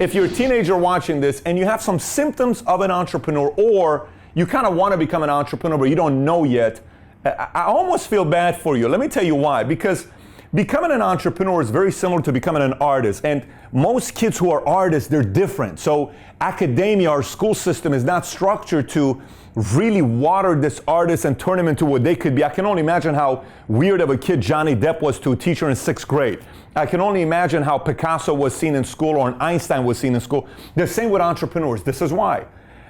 if you're a teenager watching this and you have some symptoms of an entrepreneur, or you kind of want to become an entrepreneur but you don't know yet, I almost feel bad for you. Let me tell you why. Because becoming an entrepreneur is very similar to becoming an artist. And most kids who are artists, they're different. So academia, our school system, is not structured to really water this artist and turn him into what they could be. I can only imagine how weird of a kid Johnny Depp was to a teacher in 6th grade. I can only imagine how Picasso was seen in school, or an Einstein was seen in school. The same with entrepreneurs. This is why.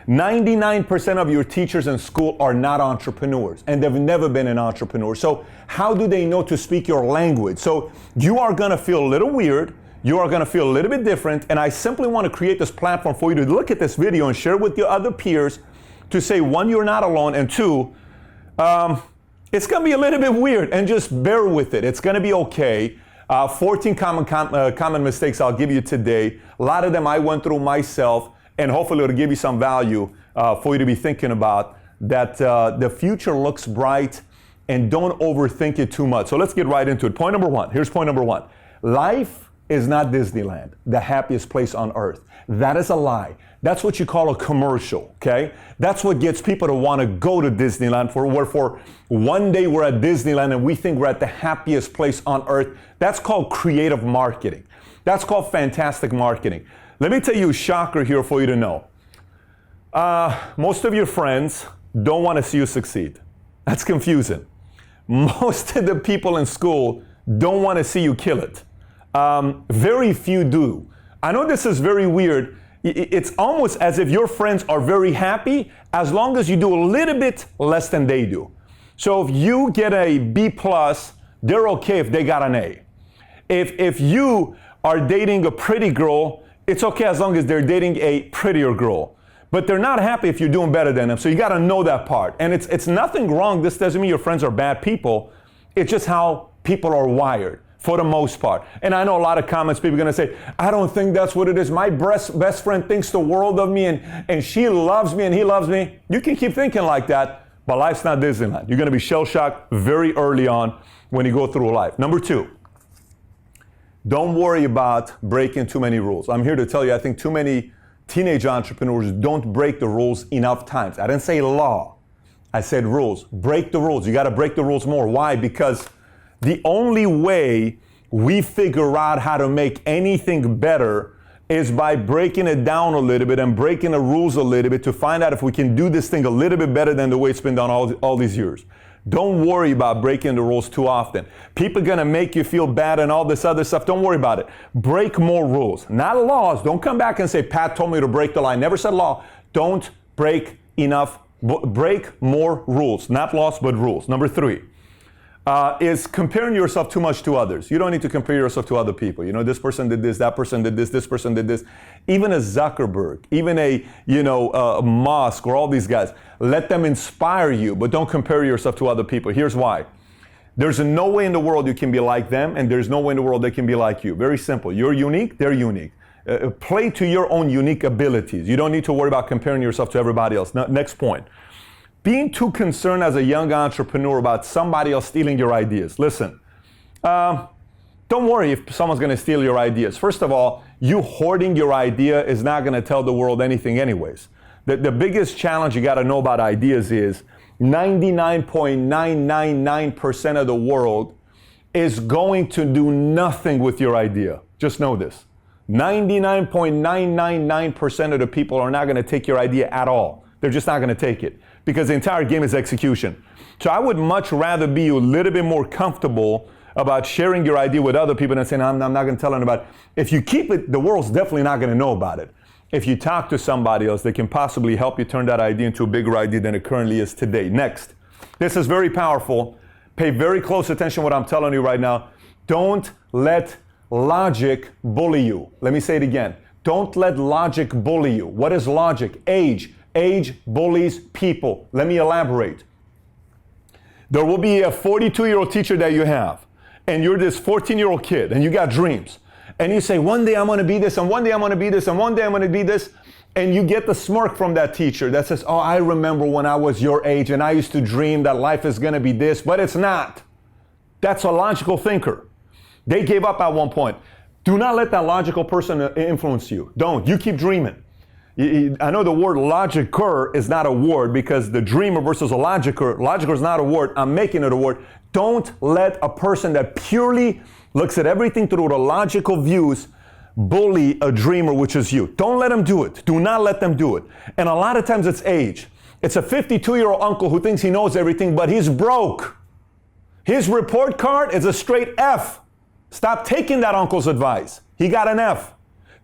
99% of your teachers in school are not entrepreneurs, and they've never been an entrepreneur. So how do they know to speak your language? So you are going to feel a little weird. You are going to feel a little bit different. And I simply want to create this platform for you to look at this video and share with your other peers to say, one, you're not alone, and two, it's going to be a little bit weird, and just bear with it. It's going to be okay. 14 common mistakes I'll give you today. A lot of them I went through myself, and hopefully it'll give you some value for you to be thinking about, that the future looks bright, and don't overthink it too much. So let's get right into it. Point number one. Here's point number one. Life is not Disneyland, the happiest place on earth. That is a lie. That's what you call a commercial, okay? That's what gets people to want to go to Disneyland, for one day we're at Disneyland and we think we're at the happiest place on earth. That's called creative marketing. That's called fantastic marketing. Let me tell you a shocker here for you to know. Most of your friends don't want to see you succeed. That's confusing. Most of the people in school don't want to see you kill it. Very few do. I know this is very weird. It's almost as if your friends are very happy as long as you do a little bit less than they do. So if you get a B+, they're okay if they got an A. If you are dating a pretty girl, it's okay as long as they're dating a prettier girl. But they're not happy if you're doing better than them. So you got to know that part. And it's nothing wrong. This doesn't mean your friends are bad people. It's just how people are wired, for the most part. And I know a lot of comments, people are going to say, I don't think that's what it is. My best friend thinks the world of me, and she loves me and he loves me. You can keep thinking like that, but life's not Disneyland. You're going to be shell-shocked very early on when you go through life. Number two, don't worry about breaking too many rules. I'm here to tell you, I think too many teenage entrepreneurs don't break the rules enough times. I didn't say law. I said rules. Break the rules. You got to break the rules more. Why? Because the only way we figure out how to make anything better is by breaking it down a little bit and breaking the rules a little bit to find out if we can do this thing a little bit better than the way it's been done all these years. Don't worry about breaking the rules too often. People are going to make you feel bad and all this other stuff. Don't worry about it. Break more rules, not laws. Don't come back and say, Pat told me to break the law. I never said law. Don't break enough. Break more rules, not laws, but rules. Number three. Is comparing yourself too much to others. You don't need to compare yourself to other people. You know, this person did this, that person did this person did this. Even a Zuckerberg, even a Musk, or all these guys, let them inspire you, but don't compare yourself to other people. Here's why. There's no way in the world you can be like them, and there's no way in the world they can be like you. Very simple. You're unique, they're unique. Play to your own unique abilities. You don't need to worry about comparing yourself to everybody else. Next point. Being too concerned as a young entrepreneur about somebody else stealing your ideas. Listen, don't worry if someone's going to steal your ideas. First of all, you hoarding your idea is not going to tell the world anything anyways. The biggest challenge you got to know about ideas is 99.999% of the world is going to do nothing with your idea. Just know this. 99.999% of the people are not going to take your idea at all. They're just not going to take it, because the entire game is execution. So I would much rather be a little bit more comfortable about sharing your idea with other people than saying, I'm not going to tell them about it. If you keep it, the world's definitely not going to know about it. If you talk to somebody else, they can possibly help you turn that idea into a bigger idea than it currently is today. Next, this is very powerful. Pay very close attention to what I'm telling you right now. Don't let logic bully you. Let me say it again. Don't let logic bully you. What is logic? Age. Age bullies people. Let me elaborate. There will be a 42-year-old teacher that you have, and you're this 14-year-old kid, and you got dreams. And you say, one day I'm going to be this, and one day I'm going to be this, and one day I'm going to be this. And you get the smirk from that teacher that says, oh, I remember when I was your age, and I used to dream that life is going to be this, but it's not. That's a logical thinker. They gave up at one point. Do not let that logical person influence you. Don't. You keep dreaming. I know the word logicer is not a word because the dreamer versus a logicer is not a word. I'm making it a word. Don't let a person that purely looks at everything through the logical views bully a dreamer, which is you. Don't let them do it. Do not let them do it. And a lot of times it's age. It's a 52-year-old uncle who thinks he knows everything, but he's broke. His report card is a straight F. Stop taking that uncle's advice. He got an F.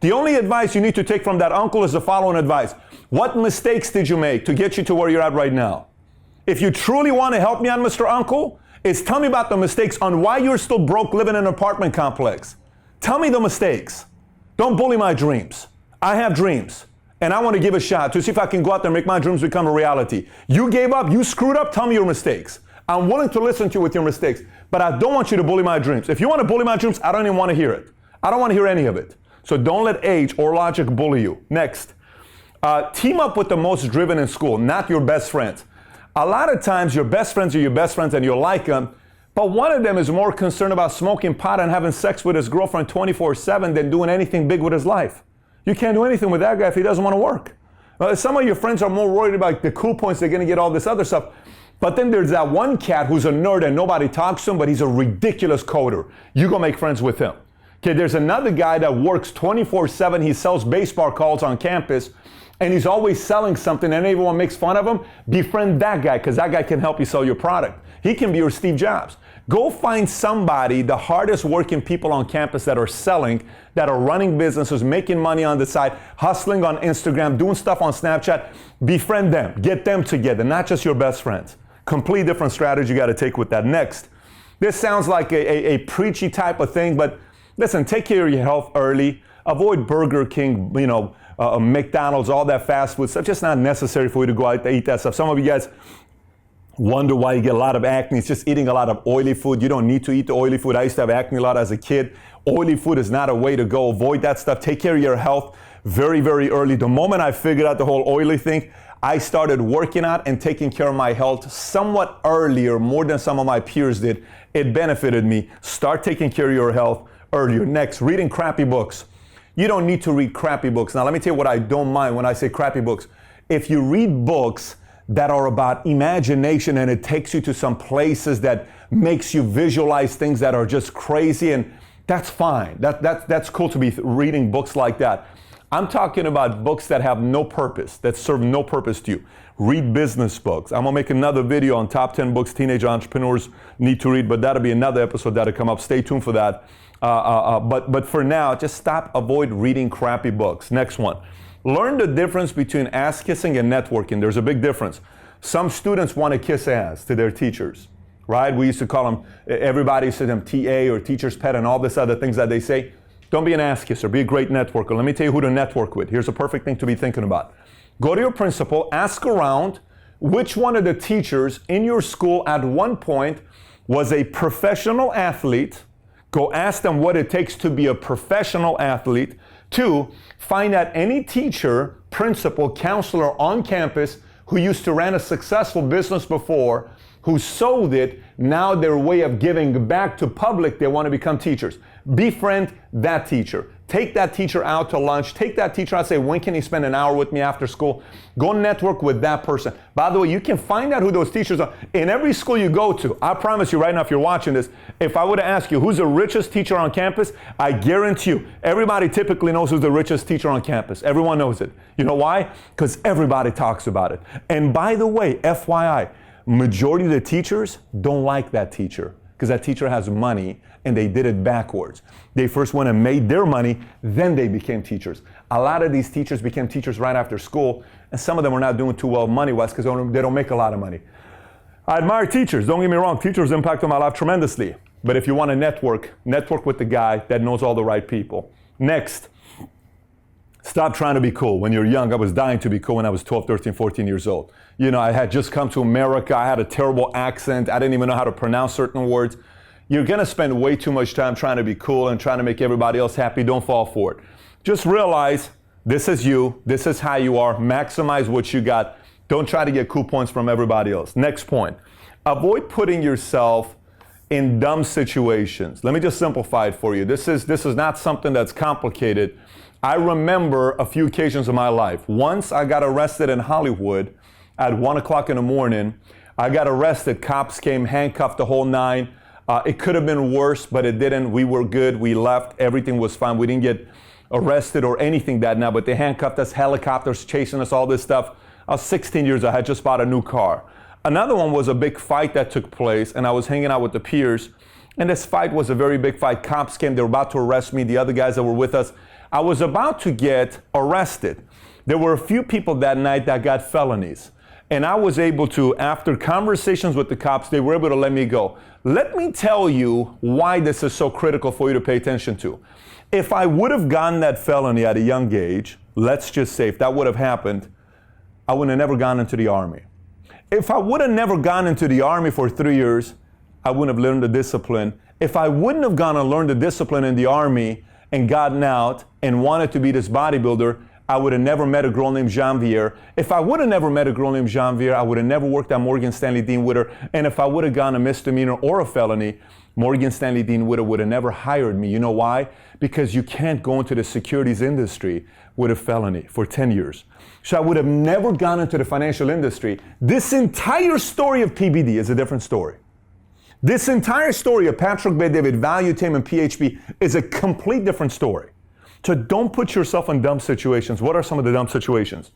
The only advice you need to take from that uncle is the following advice. What mistakes did you make to get you to where you're at right now? If you truly want to help me on Mr. Uncle, is tell me about the mistakes on why you're still broke living in an apartment complex. Tell me the mistakes. Don't bully my dreams. I have dreams, and I want to give a shot to see if I can go out there and make my dreams become a reality. You gave up, you screwed up, tell me your mistakes. I'm willing to listen to you with your mistakes, but I don't want you to bully my dreams. If you want to bully my dreams, I don't even want to hear it. I don't want to hear any of it. So don't let age or logic bully you. Next, team up with the most driven in school, not your best friends. A lot of times your best friends are your best friends and you'll like them, but one of them is more concerned about smoking pot and having sex with his girlfriend 24/7 than doing anything big with his life. You can't do anything with that guy if he doesn't want to work. Some of your friends are more worried about the cool points, they're going to get all this other stuff. But then there's that one cat who's a nerd and nobody talks to him, but he's a ridiculous coder. You go make friends with him. Okay, there's another guy that works 24/7. He sells baseball cards on campus, and he's always selling something, and everyone makes fun of him. Befriend that guy, because that guy can help you sell your product. He can be your Steve Jobs. Go find somebody, the hardest working people on campus that are selling, that are running businesses, making money on the side, hustling on Instagram, doing stuff on Snapchat. Befriend them. Get them together, not just your best friends. Complete different strategy you got to take with that. Next, this sounds like a preachy type of thing, but listen, take care of your health early. Avoid Burger King, McDonald's, all that fast food stuff. Just not necessary for you to go out to eat that stuff. Some of you guys wonder why you get a lot of acne. It's just eating a lot of oily food. You don't need to eat the oily food. I used to have acne a lot as a kid. Oily food is not a way to go. Avoid that stuff. Take care of your health very, very early. The moment I figured out the whole oily thing, I started working out and taking care of my health somewhat earlier, more than some of my peers did. It benefited me. Start taking care of your health earlier. Next, reading crappy books. You don't need to read crappy books. Now, let me tell you what I don't mind when I say crappy books. If you read books that are about imagination and it takes you to some places that makes you visualize things that are just crazy, and that's fine. That's cool to be reading books like that. I'm talking about books that have no purpose, that serve no purpose to you. Read business books. I'm going to make another video on top 10 books teenage entrepreneurs need to read, but that'll be another episode that'll come up. Stay tuned for that. But for now, just avoid reading crappy books. Next one. Learn the difference between ass kissing and networking. There's a big difference. Some students want to kiss ass to their teachers, right? We used to call them, everybody used to them TA or teacher's pet and all this other things that they say. Don't be an ass kisser. Be a great networker. Let me tell you who to network with. Here's a perfect thing to be thinking about. Go to your principal, ask around which one of the teachers in your school at one point was a professional athlete. Go ask them what it takes to be a professional athlete. 2, find out any teacher, principal, counselor on campus who used to run a successful business before, who sold it, now their way of giving back to public, they want to become teachers. Befriend that teacher. Take that teacher out to lunch. Take that teacher out and say, when can he spend an hour with me after school? Go network with that person. By the way, you can find out who those teachers are. In every school you go to, I promise you right now, if you're watching this, if I were to ask you who's the richest teacher on campus, I guarantee you, everybody typically knows who's the richest teacher on campus. Everyone knows it. You know why? Because everybody talks about it. And by the way, FYI, majority of the teachers don't like that teacher because that teacher has money and they did it backwards. They first went and made their money, then they became teachers. A lot of these teachers became teachers right after school, and some of them are not doing too well money-wise because they don't make a lot of money. I admire teachers. Don't get me wrong. Teachers impact on my life tremendously. But if you want to network with the guy that knows all the right people. Next, stop trying to be cool. When you're young, I was dying to be cool when I was 12, 13, 14 years old. You know, I had just come to America. I had a terrible accent. I didn't even know how to pronounce certain words. You're going to spend way too much time trying to be cool and trying to make everybody else happy. Don't fall for it. Just realize this is you. This is how you are. Maximize what you got. Don't try to get cool points from everybody else. Next point. Avoid putting yourself in dumb situations. Let me just simplify it for you. This is not something that's complicated. I remember a few occasions in my life. Once I got arrested in Hollywood at 1 o'clock in the morning. I got arrested. Cops came, handcuffed the whole nine. It could have been worse, but it didn't. We were good. We left. Everything was fine. We didn't get arrested or anything that night, but they handcuffed us, helicopters chasing us, all this stuff. I was 16 years old. I had just bought a new car. Another one was a big fight that took place, and I was hanging out with the peers. And this fight was a very big fight. Cops came. They were about to arrest me. The other guys that were with us. I was about to get arrested. There were a few people that night that got felonies. And I was able to, after conversations with the cops, they were able to let me go. Let me tell you why this is so critical for you to pay attention to. If I would have gotten that felony at a young age, let's just say if that would have happened, I would have never gone into the Army. If I would have never gone into the Army for 3 years, I wouldn't have learned the discipline. If I wouldn't have gone and learned the discipline in the Army and gotten out and wanted to be this bodybuilder, I would have never met a girl named Jean-Vier. If I would have never met a girl named Jean-Vier, I would have never worked at Morgan Stanley Dean Witter. And if I would have gone a misdemeanor or a felony, Morgan Stanley Dean Witter would have never hired me. You know why? Because you can't go into the securities industry with a felony for 10 years. So I would have never gone into the financial industry. This entire story of PBD is a different story. This entire story of Patrick Bet-David, Valuetainment, and PHP is a complete different story. So don't put yourself in dumb situations. What are some of the dumb situations?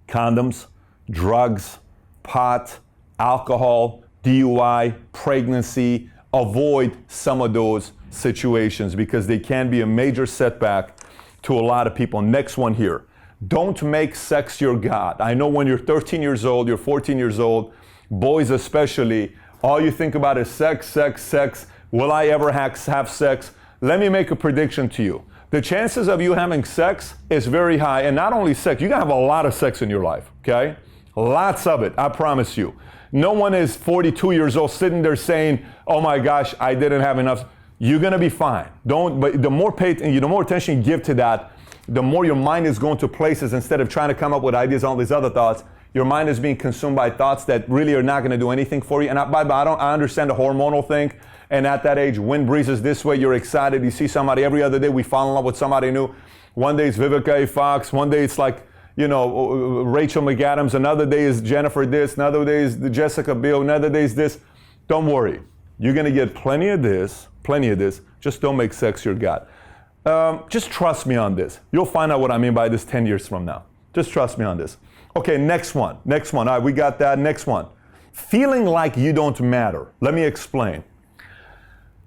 Condoms, drugs, pot, alcohol, DUI, pregnancy. Avoid some of those situations because they can be a major setback to a lot of people. Next one here. Don't make sex your God. I know when you're 13 years old, you're 14 years old, boys especially, all you think about is sex, sex, sex. Will I ever have sex? Let me make a prediction to you. The chances of you having sex is very high. And not only sex, you're going to have a lot of sex in your life, okay? Lots of it, I promise you. No one is 42 years old sitting there saying, oh my gosh, I didn't have enough. You're going to be fine. But the more attention you give to that, the more your mind is going to places instead of trying to come up with ideas, all these other thoughts. Your mind is being consumed by thoughts that really are not going to do anything for you. And I understand the hormonal thing. And at that age, wind breezes this way, you're excited. You see somebody every other day. We fall in love with somebody new. One day it's Vivica A. Fox. One day it's like, Rachel McAdams. Another day is Jennifer this. Another day is Jessica Biel. Another day is this. Don't worry. You're going to get plenty of this. Just don't make sex your God. Just trust me on this. You'll find out what I mean by this 10 years from now. Just trust me on this. Okay, next one. All right, we got that. Next one. Feeling like you don't matter. Let me explain.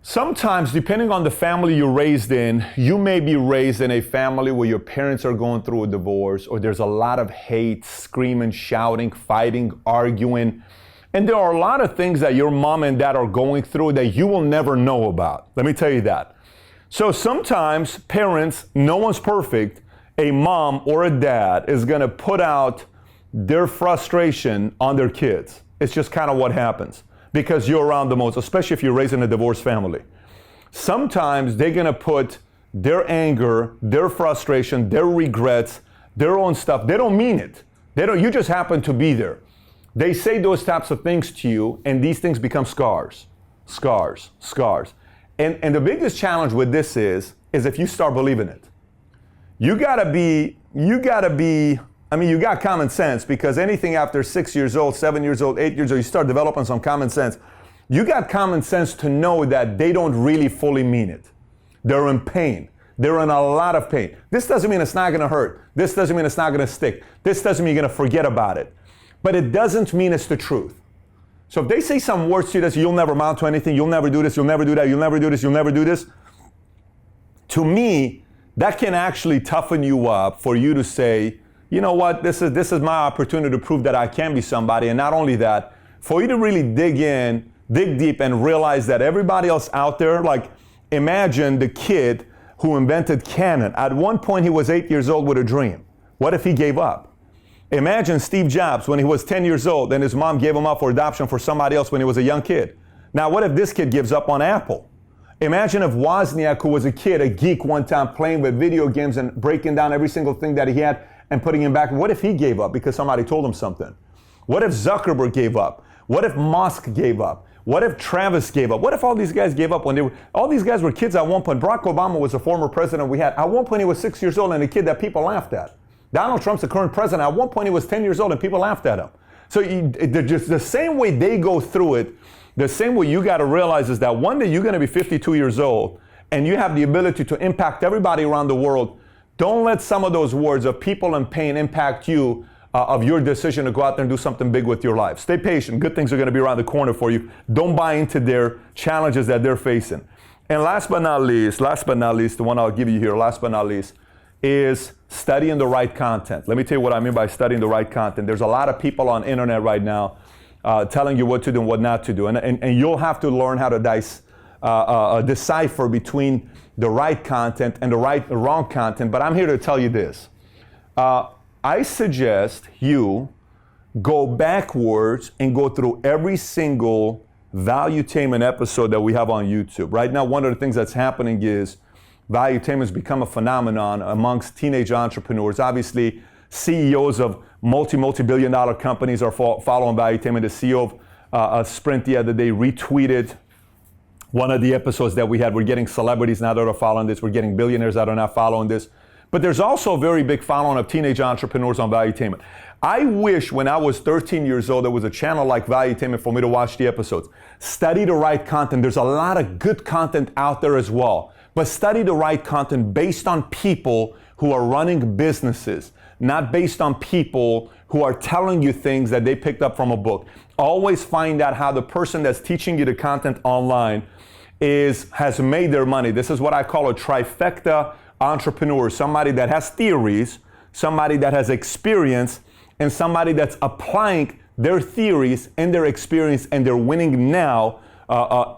Sometimes, depending on the family you're raised in, you may be raised in a family where your parents are going through a divorce, or there's a lot of hate, screaming, shouting, fighting, arguing. And there are a lot of things that your mom and dad are going through that you will never know about. Let me tell you that. So sometimes parents, no one's perfect, a mom or a dad is going to put out their frustration on their kids. It's just kind of what happens. Because you're around the most, especially if you're raised in a divorced family. Sometimes they're going to put their anger, their frustration, their regrets, their own stuff. They don't mean it. You just happen to be there. They say those types of things to you, and these things become scars. And the biggest challenge with this is if you start believing it. You got common sense, because anything after 6 years old, 7 years old, 8 years old, you start developing some common sense. You got common sense to know that they don't really fully mean it. They're in pain. They're in a lot of pain. This doesn't mean it's not going to hurt. This doesn't mean it's not going to stick. This doesn't mean you're going to forget about it. But it doesn't mean it's the truth. So if they say some words to you that you'll never amount to anything, you'll never do this, you'll never do that, you'll never do this, you'll never do this, to me, that can actually toughen you up for you to say, you know what, this is my opportunity to prove that I can be somebody. And not only that, for you to really dig deep and realize that everybody else out there, like imagine the kid who invented Canon. At one point he was 8 years old with a dream. What if he gave up? Imagine Steve Jobs when he was 10 years old and his mom gave him up for adoption for somebody else when he was a young kid. Now what if this kid gives up on Apple? Imagine if Wozniak, who was a kid, a geek one time, playing with video games and breaking down every single thing that he had and putting him back. What if he gave up because somebody told him something? What if Zuckerberg gave up? What if Musk gave up? What if Travis gave up? What if all these guys gave up when all these guys were kids at one point? Barack Obama was a former president we had. At one point he was 6 years old and a kid that people laughed at. Donald Trump's the current president. At one point he was 10 years old and people laughed at him. So just the same way they go through it, the same way you got to realize is that one day you're going to be 52 years old and you have the ability to impact everybody around the world. Don't let some of those words of people in pain impact you of your decision to go out there and do something big with your life. Stay patient. Good things are going to be around the corner for you. Don't buy into their challenges that they're facing. And last but not least, the one I'll give you here, last but not least, is studying the right content. Let me tell you what I mean by studying the right content. There's a lot of people on internet right now telling you what to do and what not to do. And you'll have to learn how to decipher between the right content and the wrong content. But I'm here to tell you this. I suggest you go backwards and go through every single Valuetainment episode that we have on YouTube. Right now, one of the things that's happening is Valuetainment has become a phenomenon amongst teenage entrepreneurs. Obviously, CEOs of multi-billion dollar companies are following Valuetainment. The CEO of Sprint the other day retweeted one of the episodes that we had. We're getting celebrities now that are following this. We're getting billionaires that are now following this. But there's also a very big following of teenage entrepreneurs on Valuetainment. I wish when I was 13 years old, there was a channel like Valuetainment for me to watch the episodes. Study the right content. There's a lot of good content out there as well. But study the right content based on people who are running businesses, not based on people who are telling you things that they picked up from a book. Always find out how the person that's teaching you the content online has made their money. This is what I call a trifecta entrepreneur, somebody that has theories, somebody that has experience, and somebody that's applying their theories and their experience, and they're winning now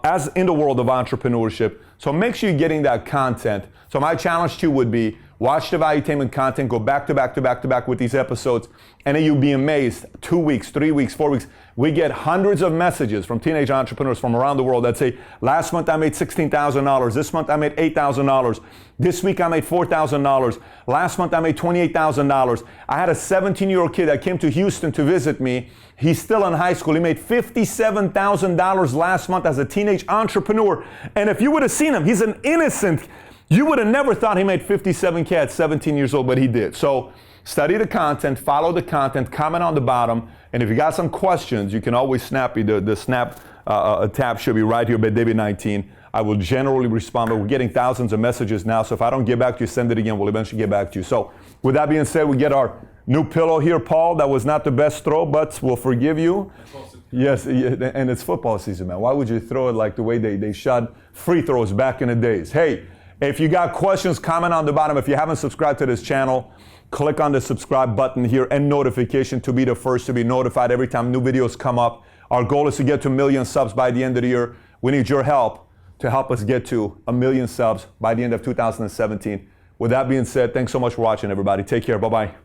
as in the world of entrepreneurship. So make sure you're getting that content. So my challenge to you would be watch the Valuetainment content, go back to back with these episodes, and then you'll be amazed. 2 weeks, 3 weeks, 4 weeks. We get hundreds of messages from teenage entrepreneurs from around the world that say, last month I made $16,000. This month I made $8,000. This week I made $4,000. Last month I made $28,000. I had a 17-year-old kid that came to Houston to visit me. He's still in high school. He made $57,000 last month as a teenage entrepreneur. And if you would have seen him, he's an innocent. You would have never thought he made $57K at 17 years old, but he did. So study the content, follow the content, comment on the bottom, and if you got some questions, you can always snap me. The snap tab should be right here by David19. I will generally respond, but we're getting thousands of messages now, so if I don't get back to you, send it again. We'll eventually get back to you. So with that being said, we get our new pillow here, Paul. That was not the best throw, but we'll forgive you. Yes, and it's football season, man. Why would you throw it like the way they shot free throws back in the days? Hey, if you got questions, comment on the bottom. If you haven't subscribed to this channel, click on the subscribe button here and notification to be the first to be notified every time new videos come up. Our goal is to get to 1 million subs by the end of the year. We need your help to help us get to 1 million subs by the end of 2017. With that being said, thanks so much for watching, everybody. Take care. Bye-bye.